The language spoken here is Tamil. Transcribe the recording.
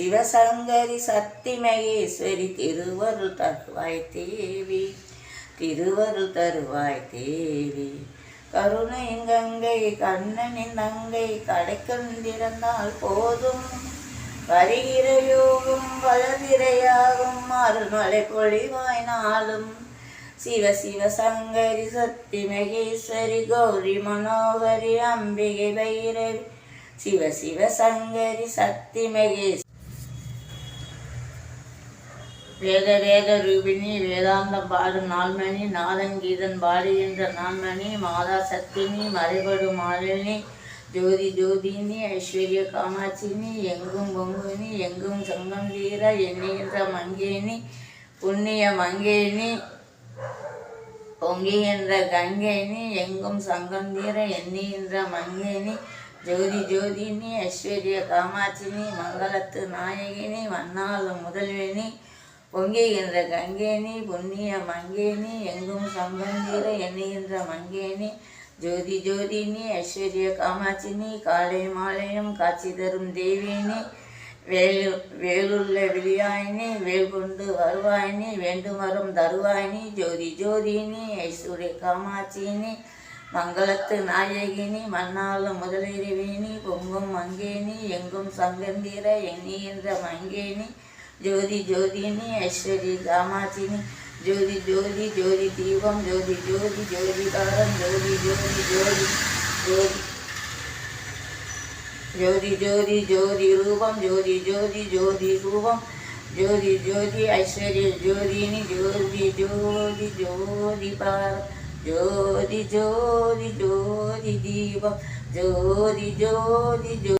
சிவசங்கரி சக்தி மகேஸ்வரி திருவருள் தருவாய் தேவி, திருவருள் தருவாய் தேவி. கருணையின் கங்கை கண்ணனின் தங்கை கடைக்கண் திறந்தால் போதும், வருகிற யோகம் வளர்திரையாகும் அருள்மலை பொழிவாய் நாளும். சிவ சிவ சங்கரி சக்தி மகேஸ்வரி கௌரி மனோகரி அம்பிகை பைரவி, சிவ சிவ சங்கரி சக்தி மகேஸ்வரி. வேத வேத ரூபிணி வேதாந்தம் பாடும் நால்மணி, நாதன் கீதன் பாடுகின்ற நான்மணி, மாதா சத்தினி மறைபடும் மாலினி, ஜோதி ஜோதினி ஐஸ்வர்ய காமாட்சினி, எங்கும் பொங்குனி எங்கும் சங்கம் தீர எண்ணுகின்ற மங்கேனி, புண்ணிய மங்கேனி பொங்குகின்ற கங்கேனி, எங்கும் சங்கம் தீர எண்ணுகின்ற மங்கேனி, ஜோதி ஜோதினி ஐஸ்வர்ய காமாட்சினி, மங்களத்து நாயகினி மன்னாலும் முதல்வேனி, பொங்குகின்ற கங்கேனி புண்ணிய மங்கேனி, எங்கும் சங்கம் தீர எண்ணுகின்ற மங்கேனி, ஜோதி ஜோதினி ஐஸ்வர்ய காமாட்சினி, காலை மாலையும் காட்சி தரும் தேவினி, வேலுள்ள விழியாயினி, வேல் கொண்டு வருவாயினி, வேண்டும் வரும் தருவாயினி, ஜோதி ஜோதினி ஐஸ்வர்ய காமாட்சினி, மங்களத்து நாயகினி மன்னாலும் முதலிரவினி, பொங்கும் மங்கேனி, எங்கும் சங்கந்தீர எண்ணுகின்ற மங்கேனி, ஜோதி ஜோதினி ஐஸ்வர்ய காமாட்சினி, ஜோதி ஜோதி ஜோதி தீபம், ஜோதி ஜோதி ஜோதி காரம், ஜோதி ஜோதி ஜோதி ஜோதி ஜோதி ஜோதி ஜோதி ரூபம், ஜோதி ஜோதி ஜோதி ரூபம், ஜோதி ஜோதி ஐஸ்வர்ய ஜோதினி, ஜோதி ஜோதி ஜோதி பாரம், ஜோதி ஜோதி ஜோதி தீபம், ஜோதி ஜோதி ஜோதி.